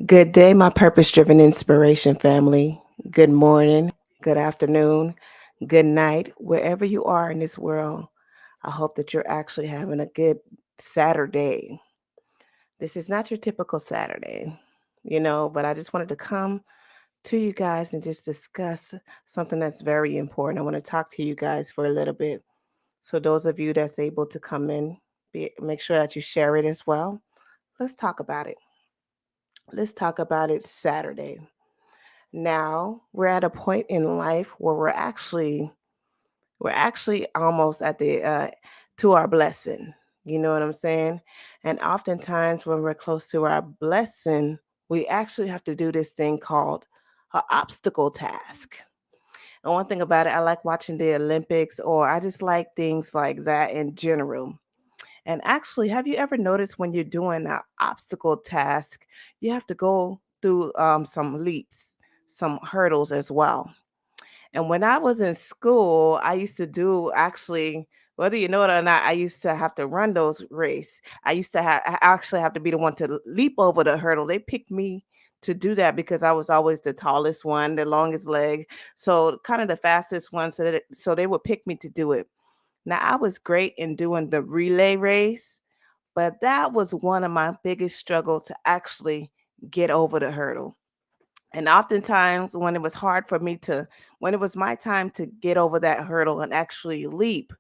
Good day, my purpose driven inspiration family. Good morning, good afternoon, good night, wherever you are in this world. I hope that you're actually having a good Saturday. This is not your typical Saturday, but I just wanted to come to you guys and just discuss something that's very important. I want to talk to you guys for a little bit. So, those of you that's able to come in, make sure that you share it as well. Let's talk about it. Let's talk about it Saturday. Now we're at a point in life where we're actually almost at the to our blessing. You know what I'm saying? And oftentimes when we're close to our blessing, we actually have to do this thing called an obstacle task. And one thing about it, I like watching the Olympics, or I just like things like that in general. And actually, have you ever noticed when you're doing an obstacle task, you have to go through some leaps, some hurdles as well? And when I was in school, I used to do actually, whether you know it or not, I used to have to run those race. I actually have to be the one to leap over the hurdle. They picked me to do that because I was always the tallest one, the longest leg, so kind of the fastest one. So they would pick me to do it. Now I was great in doing the relay race, but that was one of my biggest struggles to actually get over the hurdle. And oftentimes, when it was my time to get over that hurdle and actually leap,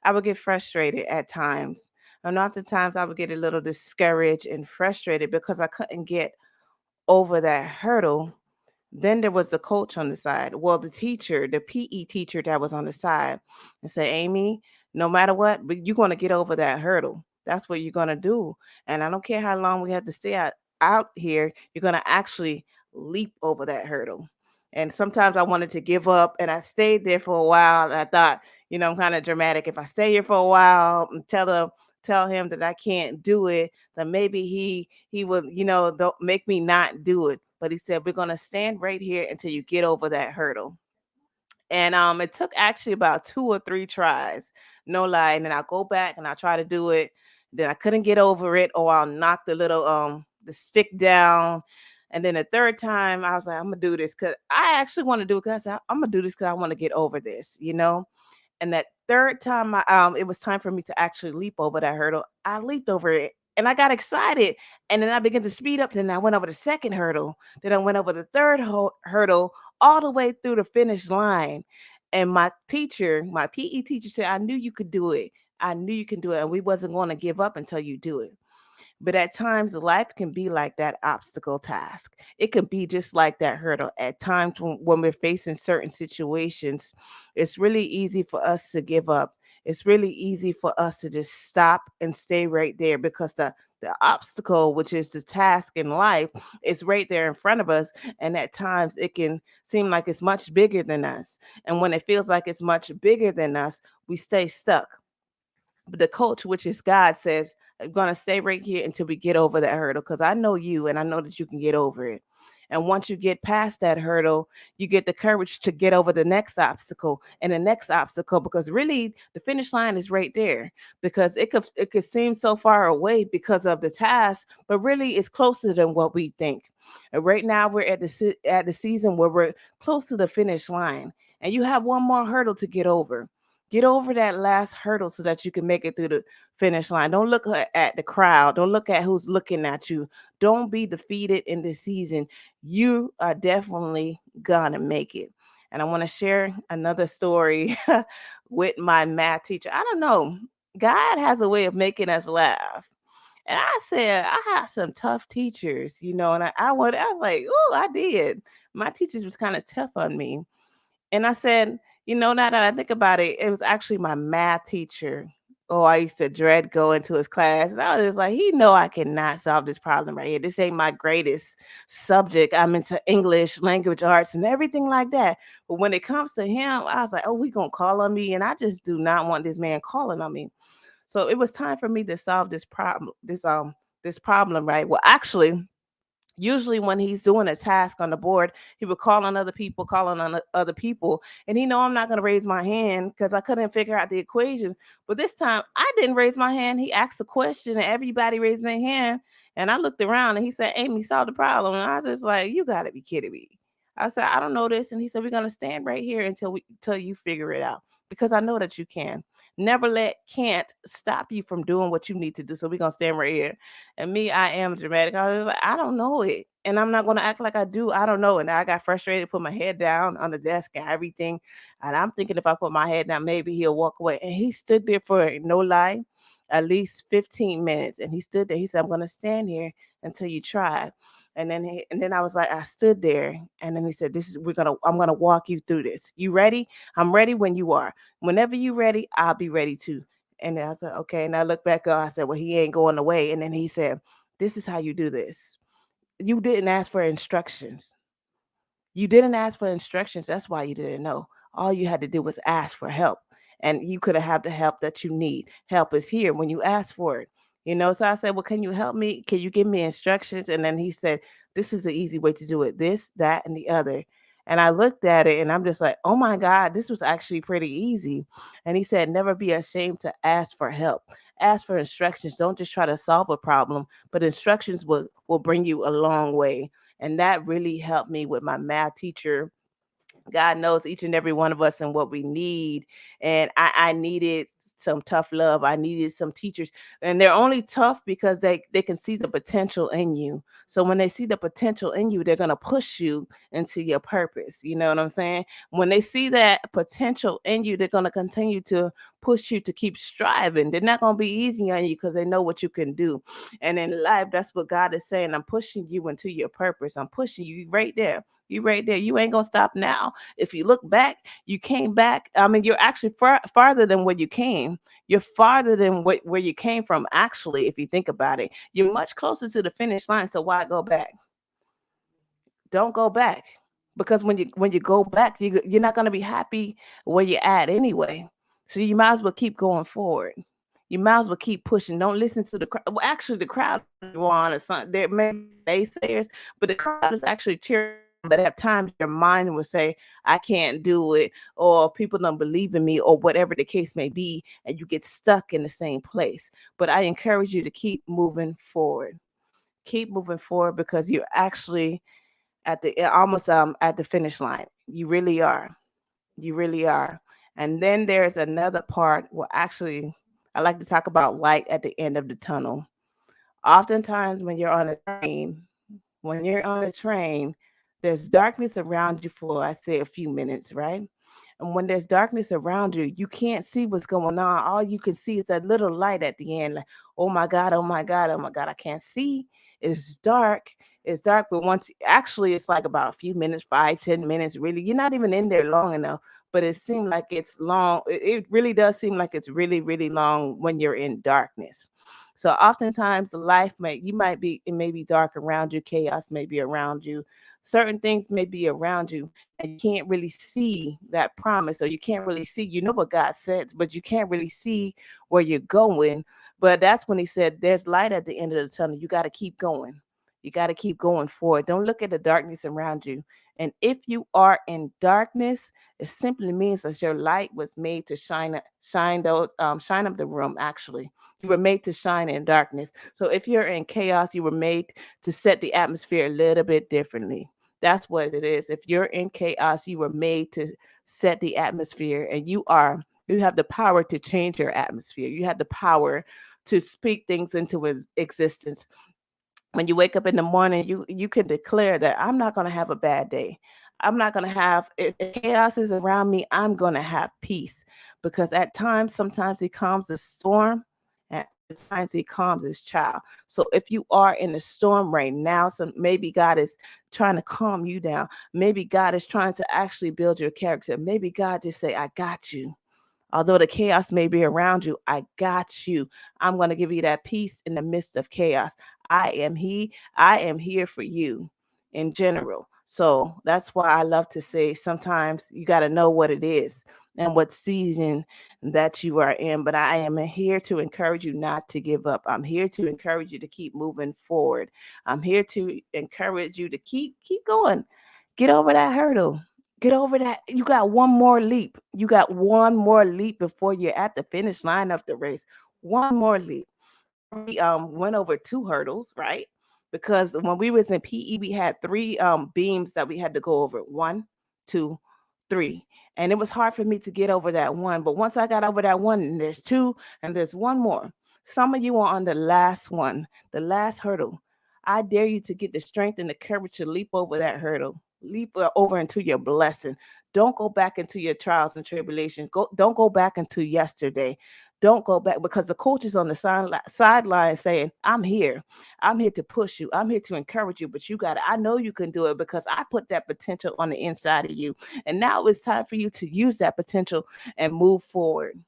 I would get frustrated at times. And oftentimes, I would get a little discouraged and frustrated because I couldn't get over that hurdle. Then there was the coach on the side. Well, the teacher, the PE teacher that was on the side, and say, Amy, no matter what, but you're going to get over that hurdle. That's what you're going to do. And I don't care how long we have to stay out here, you're going to actually leap over that hurdle. And sometimes I wanted to give up and I stayed there for a while. And I thought, I'm kind of dramatic. If I stay here for a while and tell him that I can't do it, then maybe he would, don't make me not do it. But he said, we're gonna stand right here until you get over that hurdle. And it took actually about 2 or 3 tries, no lie. And then I'll go back and I'll try to do it. Then I couldn't get over it, or I'll knock the stick down. And then the third time I was like, I'm gonna do this because I actually want to do it because I'm gonna do this because I want to get over this. And that third time, it was time for me to actually leap over that hurdle. I leaped over it and I got excited. And then I began to speed up. Then I went over the second hurdle. Then I went over the third hurdle all the way through the finish line. And my teacher, my PE teacher said, I knew you could do it. I knew you can do it. And we wasn't going to give up until you do it. But at times, life can be like that obstacle task. It can be just like that hurdle. At times, when we're facing certain situations, it's really easy for us to give up. It's really easy for us to just stop and stay right there because the obstacle, which is the task in life, is right there in front of us. And at times, it can seem like it's much bigger than us. And when it feels like it's much bigger than us, we stay stuck. But the coach, which is God, says, I'm going to stay right here until we get over that hurdle because I know you and I know that you can get over it. And once you get past that hurdle, you get the courage to get over the next obstacle and the next obstacle because really the finish line is right there because it could seem so far away because of the task, but really it's closer than what we think. And right now we're at the season where we're close to the finish line and you have one more hurdle to get over. Get over that last hurdle so that you can make it through the finish line. Don't look at the crowd. Don't look at who's looking at you. Don't be defeated in this season. You are definitely gonna make it. And I want to share another story with my math teacher. I don't know. God has a way of making us laugh. And I said, I had some tough teachers, and I was like, oh, I did. My teachers was kind of tough on me. And I said, now that I think about it, it was actually my math teacher. Oh, I used to dread going to his class. And I was just like, he know I cannot solve this problem right here. This ain't my greatest subject. I'm into English, language arts, and everything like that. But when it comes to him, I was like, oh, we gonna call on me. And I just do not want this man calling on me. So it was time for me to solve this problem, this problem, right? Well, actually, usually when he's doing a task on the board, he would call on other people, calling on other people, and he know I'm not going to raise my hand because I couldn't figure out the equation. But this time I didn't raise my hand. He asked a question and everybody raised their hand, And I looked around and he said, Amy, solve the problem. And I was just like, you gotta be kidding me. I said, I don't know this. And he said, we're gonna stand right here until you figure it out. Because I know that you can. Never let can't stop you from doing what you need to do. So we're gonna stand right here. And me, I am dramatic. I was like, I don't know it. And I'm not gonna act like I do. I don't know. And I got frustrated, put my head down on the desk and everything. And I'm thinking if I put my head down, maybe he'll walk away. And he stood there for no lie, at least 15 minutes. And he stood there. He said, I'm gonna stand here until you try. And then I was like, I stood there, and then he said, "This is I'm gonna walk you through this. You ready? I'm ready when you are. Whenever you ready, I'll be ready too." And then I said, "Okay." And I looked back up. I said, "Well, he ain't going away." And then he said, "This is how you do this. You didn't ask for instructions. You didn't ask for instructions. That's why you didn't know. All you had to do was ask for help. And you could have had the help that you need. Help is here when you ask for it. So I said, well, can you help me? Can you give me instructions? And then he said, this is the easy way to do it. This, that, and the other. And I looked at it and I'm just like, oh my God, this was actually pretty easy. And he said, never be ashamed to ask for help. Ask for instructions. Don't just try to solve a problem, but instructions will bring you a long way. And that really helped me with my math teacher. God knows each and every one of us and what we need. And I needed some tough love. I needed some teachers. And they're only tough because they can see the potential in you. So when they see the potential in you, they're going to push you into your purpose. You know what I'm saying? When they see that potential in you, they're going to continue to push you to keep striving. They're not going to be easy on you because they know what you can do. And in life, that's what God is saying. I'm pushing you into your purpose. I'm pushing you right there. You right there. You ain't gonna stop now. If you look back, you came back. I mean, you're actually farther than where you came. You're farther than where you came from. Actually, if you think about it, you're much closer to the finish line. So why go back? Don't go back, because when you go back, you're not gonna be happy where you're at anyway. So you might as well keep going forward. You might as well keep pushing. Don't listen to the crowd. Well, actually, the crowd on or something. There may be naysayers, but the crowd is actually cheering. But at times, your mind will say, "I can't do it," or "People don't believe in me," or whatever the case may be, and you get stuck in the same place. But I encourage you to keep moving forward. Keep moving forward because you're actually almost at the finish line. You really are. You really are. And then there's another part. Well, actually, I like to talk about light at the end of the tunnel. Oftentimes, when you're on a train, there's darkness around you for, I say, a few minutes, right? And when there's darkness around you, you can't see what's going on. All you can see is a little light at the end. Like, oh my God, oh my God, oh my God, I can't see. It's dark. It's dark, but once actually it's like about a few minutes, 5, 10 minutes. Really, you're not even in there long enough, but it seemed like it's long. It really does seem like it's really, really long when you're in darkness. So oftentimes life it may be dark around you, chaos may be around you, certain things may be around you, and you can't really see that promise, or you can't really see, what God said, but you can't really see where you're going. But that's when he said there's light at the end of the tunnel. You got to keep going. You got to keep going forward. Don't look at the darkness around you. And if you are in darkness, it simply means that your light was made to shine up the room. Actually, you were made to shine in darkness. So if you're in chaos, you were made to set the atmosphere a little bit differently. That's what it is. If you're in chaos, you were made to set the atmosphere, and you have the power to change your atmosphere. You have the power to speak things into existence. When you wake up in the morning, you can declare that I'm not going to have a bad day. I'm not going to have if chaos is around me, I'm going to have peace, because at times sometimes he calms the storm, and at times he calms his child. So if you are in a storm right now, so maybe God is trying to calm you down. Maybe God is trying to actually build your character. Maybe God just say, I got you. Although the chaos may be around you, I got you. I'm going to give you that peace in the midst of chaos. I am here for you in general. So that's why I love to say sometimes you got to know what it is and what season that you are in. But I am here to encourage you not to give up. I'm here to encourage you to keep moving forward. I'm here to encourage you to keep going. Get over that hurdle. Get over that. You got one more leap. You got one more leap before you're at the finish line of the race. One more leap. we went over two hurdles, right? Because when we was in PE, we had three beams that we had to go over. One, two, three. And it was hard for me to get over that one. But once I got over that one, and there's two, and there's one more. Some of you are on the last one, the last hurdle. I dare you to get the strength and the courage to leap over that hurdle, leap over into your blessing. Don't go back into your trials and tribulations. Don't go back into yesterday. Don't go back because the coach is on the sideline saying, I'm here. I'm here to push you. I'm here to encourage you, but you got it. I know you can do it because I put that potential on the inside of you. And now it's time for you to use that potential and move forward,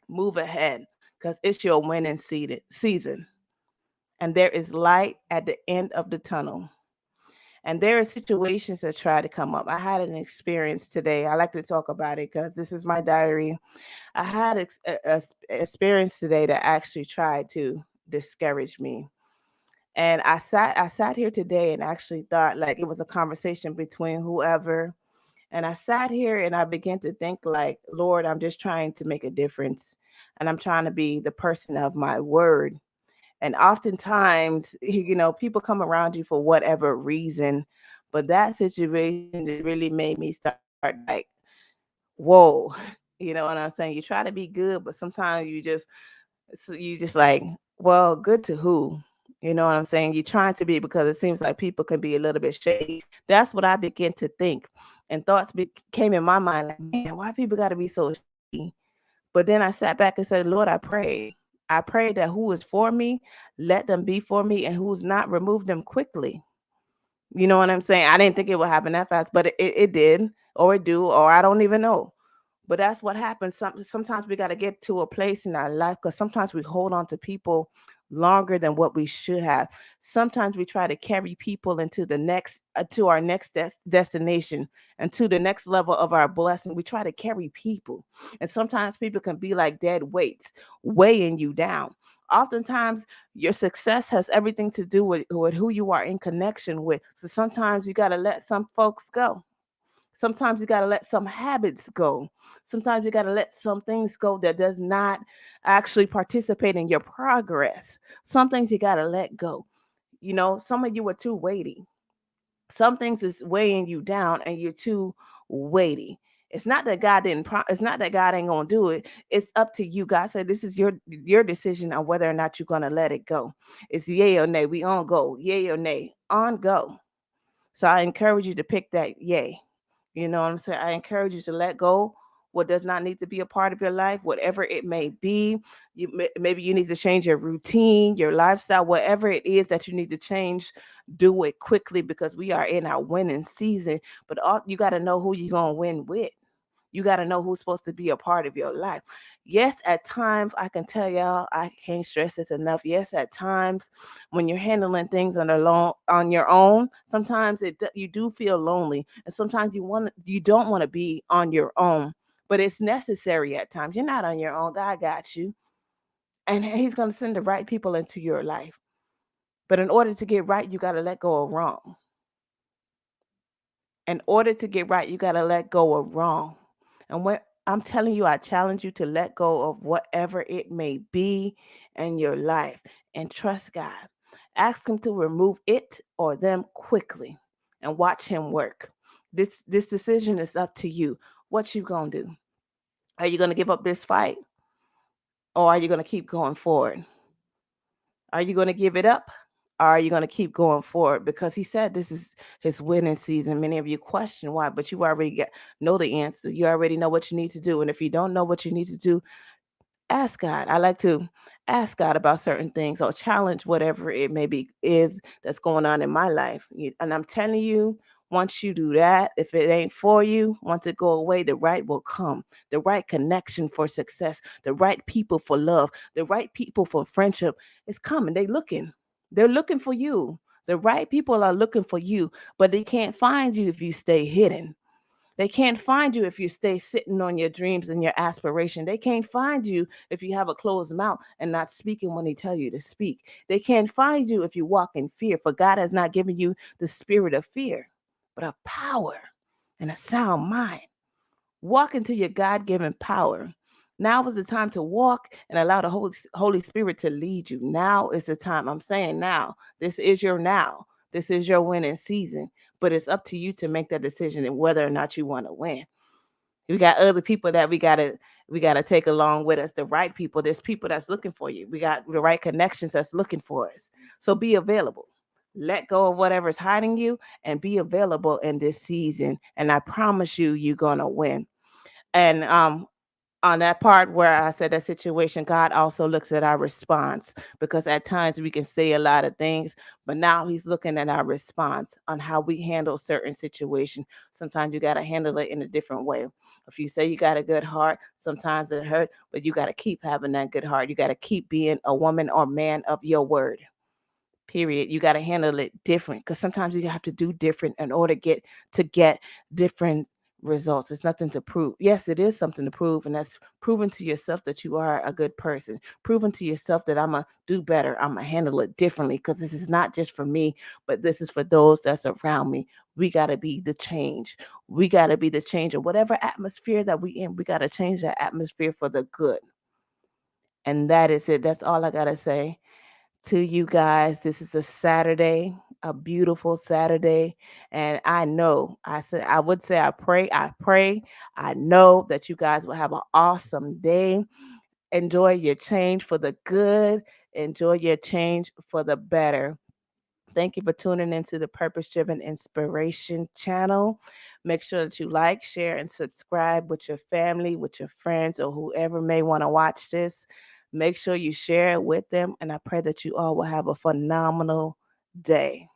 move ahead because it's your winning season. And there is light at the end of the tunnel. And there are situations that try to come up. I had an experience today. I like to talk about it because this is my diary. I had a experience today that actually tried to discourage me. And I sat here today and actually thought like it was a conversation between whoever. And I sat here and I began to think like, Lord, I'm just trying to make a difference. And I'm trying to be the person of my word. And oftentimes, people come around you for whatever reason. But that situation that really made me start like, whoa, you know what I'm saying? You try to be good, but sometimes you just like, well, good to who? You know what I'm saying? You're trying to be because it seems like people can be a little bit shady. That's what I begin to think. And came in my mind like, man, why people got to be so shady? But then I sat back and said, Lord, I pray. I pray that who is for me, let them be for me, and who's not, remove them quickly. You know what I'm saying? I didn't think it would happen that fast, but it did, or it do, or I don't even know. But that's what happens. Sometimes we got to get to a place in our life because sometimes we hold on to people longer than what we should have. Sometimes we try to carry people into the next to our next destination and to the next level of our blessing. We try to carry people, and sometimes people can be like dead weights, weighing you down. Oftentimes, your success has everything to do with who you are in connection with. So sometimes you got to let some folks go. Sometimes you got to let some habits go. Sometimes you got to let some things go that does not actually participate in your progress. Some things you got to let go. Some of you are too weighty. Some things is weighing you down and you're too weighty. It's not that God didn't it's not that God ain't going to do it. It's up to you. God said this is your decision on whether or not you're going to let it go. It's yay or nay. We on go. Yay or nay. On go. So I encourage you to pick that yay. You know what I'm saying? I encourage you to let go what does not need to be a part of your life, whatever it may be. Maybe you need to change your routine, your lifestyle, whatever it is that you need to change. Do it quickly because we are in our winning season. But you got to know who you're gonna win with. You got to know who's supposed to be a part of your life. Yes, at times I can tell y'all, I can't stress this enough. Yes, at times when you're handling things on your own, sometimes you do feel lonely, and sometimes you don't want to be on your own. But it's necessary at times. You're not on your own. God got you, and He's going to send the right people into your life. But in order to get right, you got to let go of wrong. In order to get right, you got to let go of wrong. And what I'm telling you, I challenge you to let go of whatever it may be in your life and trust God. Ask Him to remove it or them quickly and watch Him work. This decision is up to you. What you gonna do? Are you gonna give up this fight, or are you gonna keep going forward? Are you gonna give it up? Or are you going to keep going forward? Because He said this is His winning season. Many of you question why, but you already know the answer. You already know what you need to do. And if you don't know what you need to do, ask God. I like to ask God about certain things or challenge whatever it may be is that's going on in my life. And I'm telling you, once you do that, if it ain't for you, once it go away, the right will come. The right connection for success, the right people for love, the right people for friendship is coming. They're looking for you. The right people are looking for you, but they can't find you if you stay hidden. They can't find you if you stay sitting on your dreams and your aspiration. They can't find you if you have a closed mouth and not speaking when He tell you to speak. They can't find you if you walk in fear, for God has not given you the spirit of fear, but of power and a sound mind. Walk into your God-given power. Now is the time to walk and allow the Holy Spirit to lead you. Now is the time. I'm saying now. This is your now. This is your winning season. But it's up to you to make that decision and whether or not you want to win. We got other people that we gotta take along with us. The right people. There's people that's looking for you. We got the right connections that's looking for us. So be available. Let go of whatever's hiding you and be available in this season. And I promise you, you're gonna win. And on that part where I said that situation, God also looks at our response, because at times we can say a lot of things, but now He's looking at our response on how we handle certain situations. Sometimes you got to handle it in a different way. If you say you got a good heart, sometimes it hurt, but you got to keep having that good heart. You got to keep being a woman or man of your word. Period. You got to handle it different, because sometimes you have to do different in order to get different results. It's nothing to prove. Yes, it is something to prove, and that's proving to yourself that you are a good person. Proving to yourself that I'm gonna do better. I'm gonna handle it differently, because this is not just for me, but this is for those that's around me. We got to be the change. We got to be the change of whatever atmosphere that we in. We got to change that atmosphere for the good. And that is it. That's all I got to say to you guys. This is a Saturday, a beautiful Saturday. And I would say I pray, I know that you guys will have an awesome day. Enjoy your change for the good, enjoy your change for the better. Thank you for tuning into the Purpose Driven Inspiration channel. Make sure that you like, share, and subscribe with your family, with your friends, or whoever may want to watch this. Make sure you share it with them. And I pray that you all will have a phenomenal day.